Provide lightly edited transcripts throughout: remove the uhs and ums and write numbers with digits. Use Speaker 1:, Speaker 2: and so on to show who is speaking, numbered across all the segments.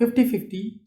Speaker 1: 50-50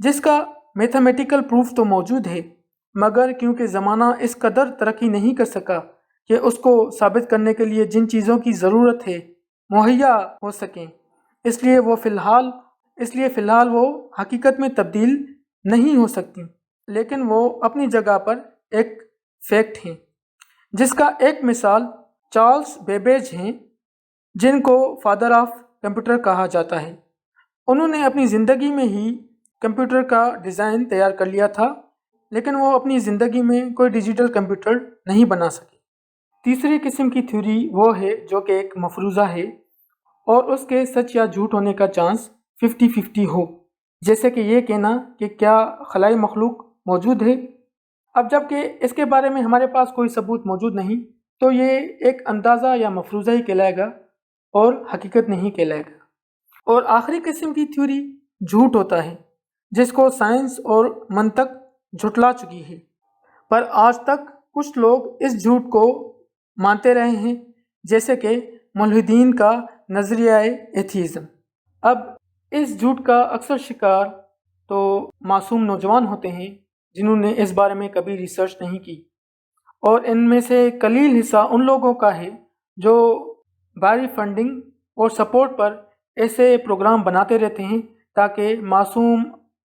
Speaker 1: جس کا mathematical proof تو موجود ہے، مگر کیونکہ زمانہ اس قدر ترقی نہیں کر سکا کہ اس کو ثابت کرنے کے لیے جن چیزوں کی ضرورت ہے مہیا ہو سکیں، اس لیے فی الحال وہ حقیقت میں تبدیل نہیں ہو سکتی، لیکن وہ اپنی جگہ پر ایک فیکٹ ہیں، جس کا ایک مثال چارلس بیبیج ہیں، جن کو فادر آف کمپیوٹر کہا جاتا ہے۔ انہوں نے اپنی زندگی میں ہی کمپیوٹر کا ڈیزائن تیار کر لیا تھا، لیکن وہ اپنی زندگی میں کوئی ڈیجیٹل کمپیوٹر نہیں بنا سکے۔ تیسری قسم کی تھیوری وہ ہے جو کہ ایک مفروضہ ہے اور اس کے سچ یا جھوٹ ہونے کا چانس 50-50 ہو، جیسے کہ یہ کہنا کہ کیا خلائی مخلوق موجود ہے۔ اب جب کہ اس کے بارے میں ہمارے پاس کوئی ثبوت موجود نہیں، تو یہ ایک اندازہ یا مفروضہ ہی کہلائے گا اور حقیقت نہیں کہلائے گا۔ اور آخری قسم کی تھیوری جھوٹ ہوتا ہے، جس کو سائنس اور منطق جھٹلا چکی ہے، پر آج تک کچھ لوگ اس جھوٹ کو مانتے رہے ہیں، جیسے کہ ملحدین کا نظریہ ایتھیزم۔ اب اس جھوٹ کا اکثر شکار تو معصوم نوجوان ہوتے ہیں جنہوں نے اس بارے میں کبھی ریسرچ نہیں کی، اور ان میں سے قلیل حصہ ان لوگوں کا ہے جو بھاری فنڈنگ اور سپورٹ پر ایسے پروگرام بناتے رہتے ہیں تاکہ معصوم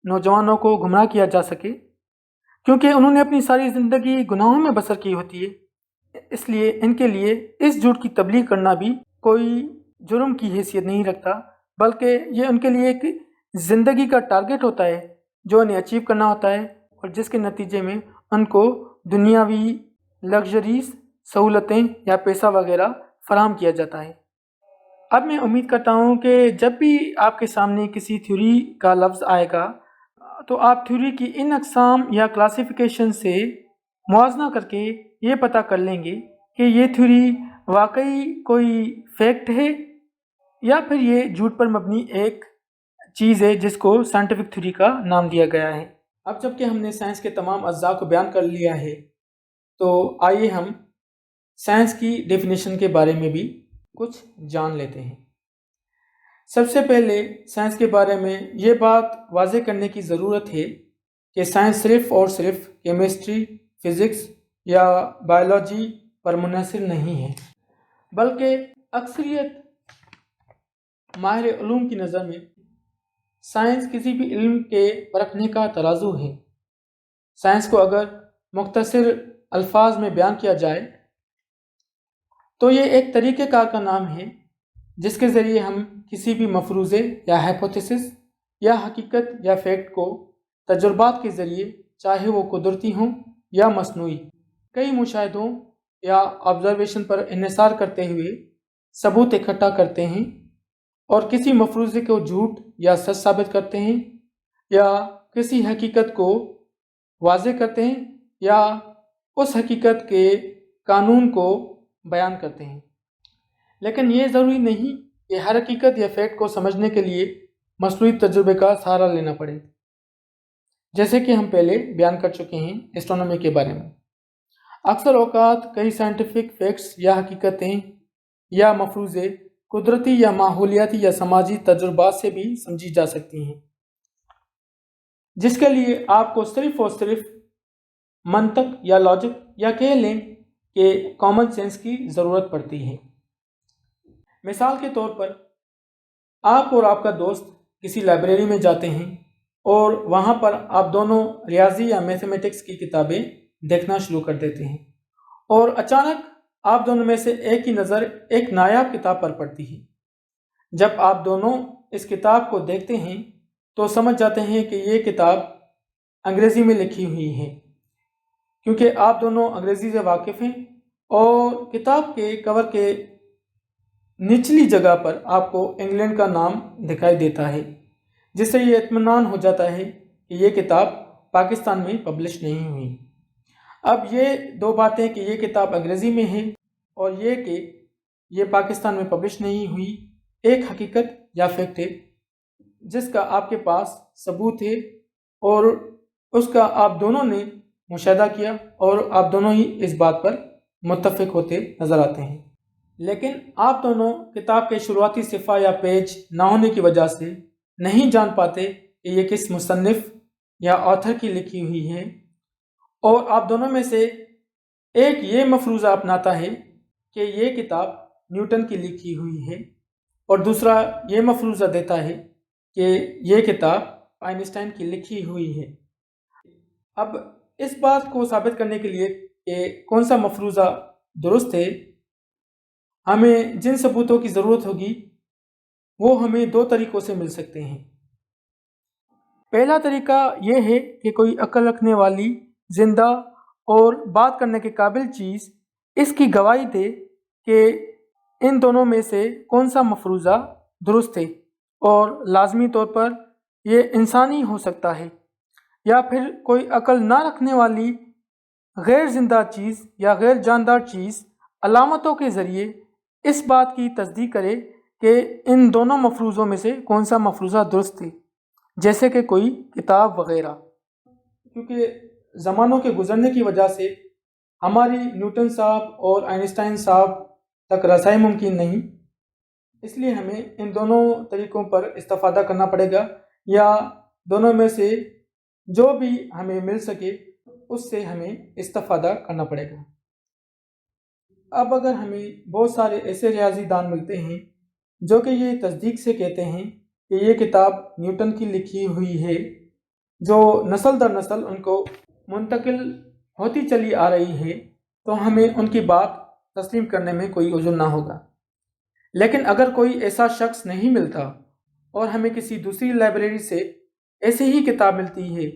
Speaker 1: نوجوانوں کو گمراہ کیا جا سکے، کیونکہ انہوں نے اپنی ساری زندگی گناہوں میں بسر کی ہوتی ہے، اس لیے ان کے لیے اس جھوٹ کی تبلیغ کرنا بھی کوئی جرم کی حیثیت نہیں رکھتا، بلکہ یہ ان کے لیے ایک زندگی کا ٹارگٹ ہوتا ہے جو انہیں اچیو کرنا ہوتا ہے، اور جس کے نتیجے میں ان کو دنیاوی لگژریز، سہولتیں یا پیسہ وغیرہ فراہم کیا جاتا ہے۔ اب میں امید کرتا ہوں کہ جب بھی آپ کے سامنے کسی تھیوری کا لفظ آئے گا تو آپ تھیوری کی ان اقسام یا کلاسیفیکیشن سے موازنہ کر کے یہ پتہ کر لیں گے کہ یہ تھیوری واقعی کوئی فیکٹ ہے یا پھر یہ جھوٹ پر مبنی ایک چیز ہے جس کو سائنٹیفک تھیوری کا نام دیا گیا ہے۔ اب جب کہ ہم نے سائنس کے تمام اجزاء کو بیان کر لیا ہے، تو آئیے ہم سائنس کی ڈیفینیشن کے بارے میں بھی کچھ جان لیتے ہیں۔ سب سے پہلے سائنس کے بارے میں یہ بات واضح کرنے کی ضرورت ہے کہ سائنس صرف اور صرف کیمسٹری، فزکس یا بائیولوجی پر منحصر نہیں ہے، بلکہ اکثریت ماہر علوم کی نظر میں سائنس کسی بھی علم کے پرکھنے کا ترازو ہے۔ سائنس کو اگر مختصر الفاظ میں بیان کیا جائے تو یہ ایک طریقہ کار کا نام ہے جس کے ذریعے ہم کسی بھی مفروضے یا ہائپوتھیسس یا حقیقت یا فیکٹ کو تجربات کے ذریعے، چاہے وہ قدرتی ہوں یا مصنوعی، کئی مشاہدوں یا آبزرویشن پر انحصار کرتے ہوئے ثبوت اکٹھا کرتے ہیں اور کسی مفروضے کو جھوٹ یا سچ ثابت کرتے ہیں، یا کسی حقیقت کو واضح کرتے ہیں یا اس حقیقت کے قانون کو بیان کرتے ہیں۔ لیکن یہ ضروری نہیں کہ ہر حقیقت یا فیکٹ کو سمجھنے کے لیے مصنوعی تجربے کا سہارا لینا پڑے، جیسے کہ ہم پہلے بیان کر چکے ہیں اسٹرونومی کے بارے میں۔ اکثر اوقات کئی سائنٹیفک فیکٹس یا حقیقتیں یا مفروضے قدرتی یا ماحولیاتی یا سماجی تجربات سے بھی سمجھی جا سکتی ہیں، جس کے لیے آپ کو صرف اور صرف منطق یا لاجک یا کہہ لیں کہ کامن سینس کی ضرورت پڑتی ہے۔ مثال کے طور پر آپ اور آپ کا دوست کسی لائبریری میں جاتے ہیں اور وہاں پر آپ دونوں ریاضی یا میتھمیٹکس کی کتابیں دیکھنا شروع کر دیتے ہیں، اور اچانک آپ دونوں میں سے ایک کی نظر ایک نایاب کتاب پر پڑتی ہے۔ جب آپ دونوں اس کتاب کو دیکھتے ہیں تو سمجھ جاتے ہیں کہ یہ کتاب انگریزی میں لکھی ہوئی ہے، کیونکہ آپ دونوں انگریزی سے واقف ہیں، اور کتاب کے کور کے نچلی جگہ پر آپ کو انگلینڈ کا نام دکھائی دیتا ہے، جس سے یہ اطمینان ہو جاتا ہے کہ یہ کتاب پاکستان میں پبلش نہیں ہوئی۔ اب یہ دو باتیں کہ یہ کتاب انگریزی میں ہے اور یہ کہ یہ پاکستان میں پبلش نہیں ہوئی، ایک حقیقت یا فیکٹ ہے جس کا آپ کے پاس ثبوت ہے، اور اس کا آپ دونوں نے مشاہدہ کیا اور آپ دونوں ہی اس بات پر متفق ہوتے نظر آتے ہیں۔ لیکن آپ دونوں کتاب کے شروعاتی صفحہ یا پیج نہ ہونے کی وجہ سے نہیں جان پاتے کہ یہ کس مصنف یا آتھر کی لکھی ہوئی ہے، اور آپ دونوں میں سے ایک یہ مفروضہ اپناتا ہے کہ یہ کتاب نیوٹن کی لکھی ہوئی ہے، اور دوسرا یہ مفروضہ دیتا ہے کہ یہ کتاب آئنسٹائن کی لکھی ہوئی ہے۔ اب اس بات کو ثابت کرنے کے لیے کہ کون سا مفروضہ درست ہے، ہمیں جن ثبوتوں کی ضرورت ہوگی وہ ہمیں دو طریقوں سے مل سکتے ہیں۔ پہلا طریقہ یہ ہے کہ کوئی عقل رکھنے والی، زندہ اور بات کرنے کے قابل چیز اس کی گواہی دے کہ ان دونوں میں سے کون سا مفروضہ درست ہے، اور لازمی طور پر یہ انسانی ہو سکتا ہے، یا پھر کوئی عقل نہ رکھنے والی غیر زندہ چیز یا غیر جاندار چیز علامتوں کے ذریعے اس بات کی تصدیق کرے کہ ان دونوں مفروضوں میں سے کون سا مفروضہ درست ہے، جیسے کہ کوئی کتاب وغیرہ۔ کیونکہ زمانوں کے گزرنے کی وجہ سے ہماری نیوٹن صاحب اور آئنسٹائن صاحب تک رسائی ممکن نہیں، اس لیے ہمیں ان دونوں طریقوں پر استفادہ کرنا پڑے گا، یا دونوں میں سے جو بھی ہمیں مل سکے اس سے ہمیں استفادہ کرنا پڑے گا۔ اب اگر ہمیں بہت سارے ایسے ریاضی دان ملتے ہیں جو کہ یہ تصدیق سے کہتے ہیں کہ یہ کتاب نیوٹن کی لکھی ہوئی ہے، جو نسل در نسل ان کو منتقل ہوتی چلی آ رہی ہے، تو ہمیں ان کی بات تسلیم کرنے میں کوئی عذر نہ ہوگا۔ لیکن اگر کوئی ایسا شخص نہیں ملتا اور ہمیں کسی دوسری لائبریری سے ایسی ہی کتاب ملتی ہے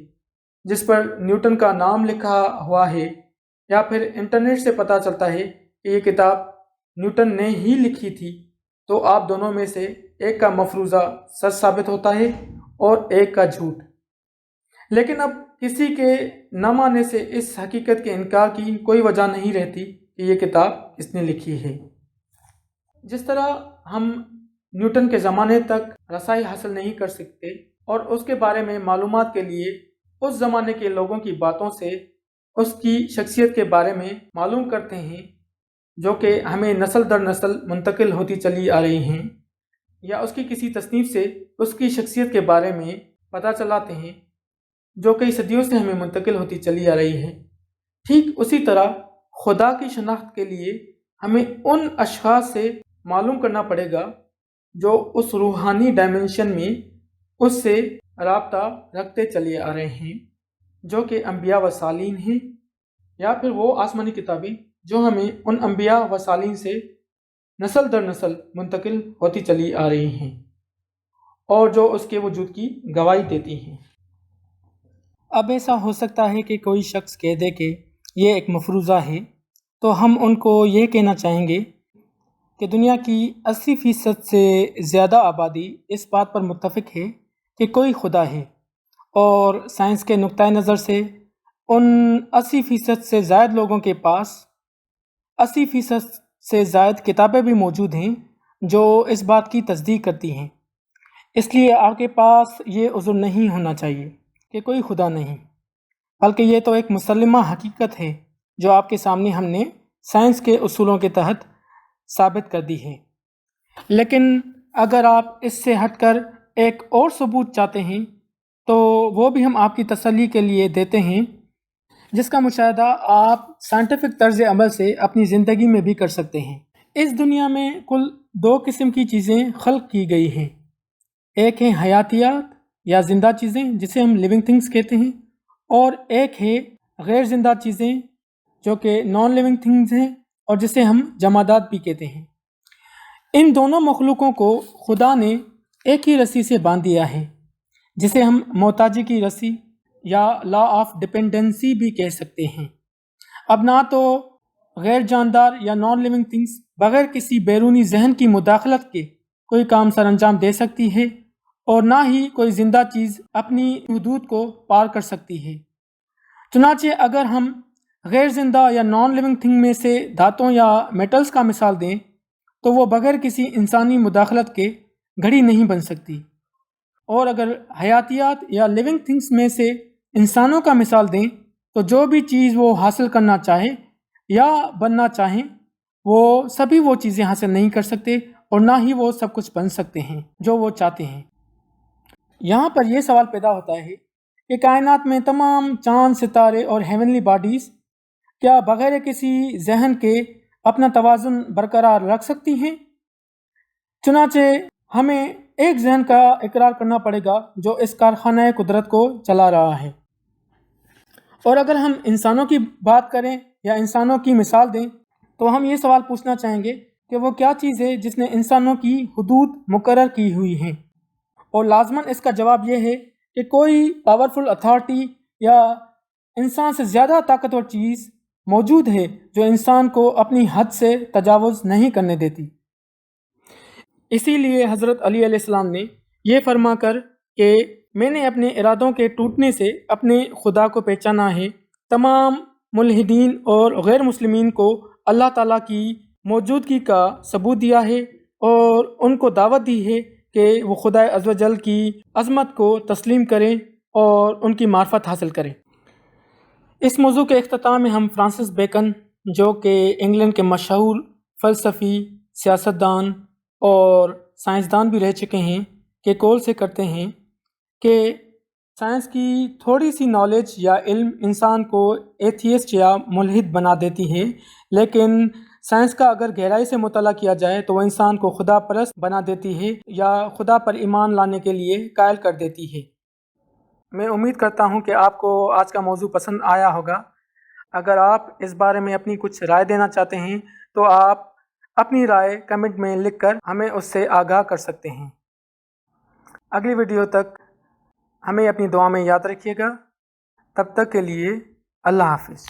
Speaker 1: جس پر نیوٹن کا نام لکھا ہوا ہے، یا پھر انٹرنیٹ سے پتہ چلتا ہے کہ یہ کتاب نیوٹن نے ہی لکھی تھی، تو آپ دونوں میں سے ایک کا مفروضہ سچ ثابت ہوتا ہے اور ایک کا جھوٹ۔ لیکن اب کسی کے نہ ماننے سے اس حقیقت کے انکار کی کوئی وجہ نہیں رہتی کہ یہ کتاب کس نے لکھی ہے۔ جس طرح ہم نیوٹن کے زمانے تک رسائی حاصل نہیں کر سکتے اور اس کے بارے میں معلومات کے لیے اس زمانے کے لوگوں کی باتوں سے اس کی شخصیت کے بارے میں معلوم کرتے ہیں، جو کہ ہمیں نسل در نسل منتقل ہوتی چلی آ رہی ہیں، یا اس کی کسی تصنیف سے اس کی شخصیت کے بارے میں پتہ چلاتے ہیں جو کئی صدیوں سے ہمیں منتقل ہوتی چلی آ رہی ہے، ٹھیک اسی طرح خدا کی شناخت کے لیے ہمیں ان اشخاص سے معلوم کرنا پڑے گا جو اس روحانی ڈائمنشن میں اس سے رابطہ رکھتے چلے آ رہے ہیں، جو کہ انبیاء و صالحین ہیں، یا پھر وہ آسمانی کتابیں جو ہمیں ان انبیاء و صالحین سے نسل در نسل منتقل ہوتی چلی آ رہی ہیں اور جو اس کے وجود کی گواہی دیتی ہیں۔ اب ایسا ہو سکتا ہے کہ کوئی شخص کہہ دے کہ یہ ایک مفروضہ ہے، تو ہم ان کو یہ کہنا چاہیں گے کہ دنیا کی 80% سے زیادہ آبادی اس بات پر متفق ہے کہ کوئی خدا ہے، اور سائنس کے نقطۂ نظر سے ان 80% سے زائد لوگوں کے پاس 80% سے زائد کتابیں بھی موجود ہیں جو اس بات کی تصدیق کرتی ہیں۔ اس لیے آپ کے پاس یہ عذر نہیں ہونا چاہیے کہ کوئی خدا نہیں، بلکہ یہ تو ایک مسلمہ حقیقت ہے جو آپ کے سامنے ہم نے سائنس کے اصولوں کے تحت ثابت کر دی ہے۔ لیکن اگر آپ اس سے ہٹ کر ایک اور ثبوت چاہتے ہیں تو وہ بھی ہم آپ کی تسلی کے لیے دیتے ہیں، جس کا مشاہدہ آپ سائنٹیفک طرز عمل سے اپنی زندگی میں بھی کر سکتے ہیں۔ اس دنیا میں کل 2 قسم کی چیزیں خلق کی گئی ہیں، ایک ہے حیاتیات یا زندہ چیزیں جسے ہم لیونگ تھنگس کہتے ہیں، اور ایک ہے غیر زندہ چیزیں جو کہ نان لیونگ تھنگز ہیں اور جسے ہم جمادات بھی کہتے ہیں۔ ان دونوں مخلوقوں کو خدا نے ایک ہی رسی سے باندھ دیا ہے، جسے ہم محتاجی کی رسی یا لا آف ڈپینڈنسی بھی کہہ سکتے ہیں۔ اب نہ تو غیر جاندار یا نان لیونگ تھنگس بغیر کسی بیرونی ذہن کی مداخلت کے کوئی کام سر انجام دے سکتی ہے، اور نہ ہی کوئی زندہ چیز اپنی حدود کو پار کر سکتی ہے۔ چنانچہ اگر ہم غیر زندہ یا نان لیونگ تھنگ میں سے دھاتوں یا میٹلز کا مثال دیں تو وہ بغیر کسی انسانی مداخلت کے گھڑی نہیں بن سکتی، اور اگر حیاتیات یا لیونگ تھنگس میں سے انسانوں کا مثال دیں تو جو بھی چیز وہ حاصل کرنا چاہے یا بننا چاہیں وہ سبھی وہ چیزیں حاصل نہیں کر سکتے، اور نہ ہی وہ سب کچھ بن سکتے ہیں جو وہ چاہتے ہیں۔ یہاں پر یہ سوال پیدا ہوتا ہے کہ کائنات میں تمام چاند، ستارے اور ہیونلی باڈیز کیا بغیر کسی ذہن کے اپنا توازن برقرار رکھ سکتی ہیں؟ چنانچہ ہمیں ایک ذہن کا اقرار کرنا پڑے گا جو اس کارخانہ قدرت کو چلا رہا ہے۔ اور اگر ہم انسانوں کی بات کریں یا انسانوں کی مثال دیں تو ہم یہ سوال پوچھنا چاہیں گے کہ وہ کیا چیز ہے جس نے انسانوں کی حدود مقرر کی ہوئی ہیں، اور لازماً اس کا جواب یہ ہے کہ کوئی پاورفل اتھارٹی یا انسان سے زیادہ طاقتور چیز موجود ہے جو انسان کو اپنی حد سے تجاوز نہیں کرنے دیتی۔ اسی لیے حضرت علی علیہ السلام نے یہ فرما کر کہ میں نے اپنے ارادوں کے ٹوٹنے سے اپنے خدا کو پہچانا ہے، تمام ملحدین اور غیر مسلمین کو اللہ تعالیٰ کی موجودگی کا ثبوت دیا ہے اور ان کو دعوت دی ہے کہ وہ خدا عزوجل کی عظمت کو تسلیم کریں اور ان کی معرفت حاصل کریں۔ اس موضوع کے اختتام میں ہم فرانسس بیکن، جو کہ انگلینڈ کے مشہور فلسفی، سیاستدان اور سائنسدان بھی رہ چکے ہیں، کے قول سے کرتے ہیں کہ سائنس کی تھوڑی سی نالج یا علم انسان کو ایتھیسٹ یا ملحد بنا دیتی ہے، لیکن سائنس کا اگر گہرائی سے مطالعہ کیا جائے تو وہ انسان کو خدا پرست بنا دیتی ہے یا خدا پر ایمان لانے کے لیے قائل کر دیتی ہے۔ میں امید کرتا ہوں کہ آپ کو آج کا موضوع پسند آیا ہوگا۔ اگر آپ اس بارے میں اپنی کچھ رائے دینا چاہتے ہیں تو آپ اپنی رائے کمنٹ میں لکھ کر ہمیں اس سے آگاہ کر سکتے ہیں۔ اگلی ویڈیو تک ہمیں اپنی دعا میں یاد رکھیے گا۔ تب تک کے لیے اللہ حافظ۔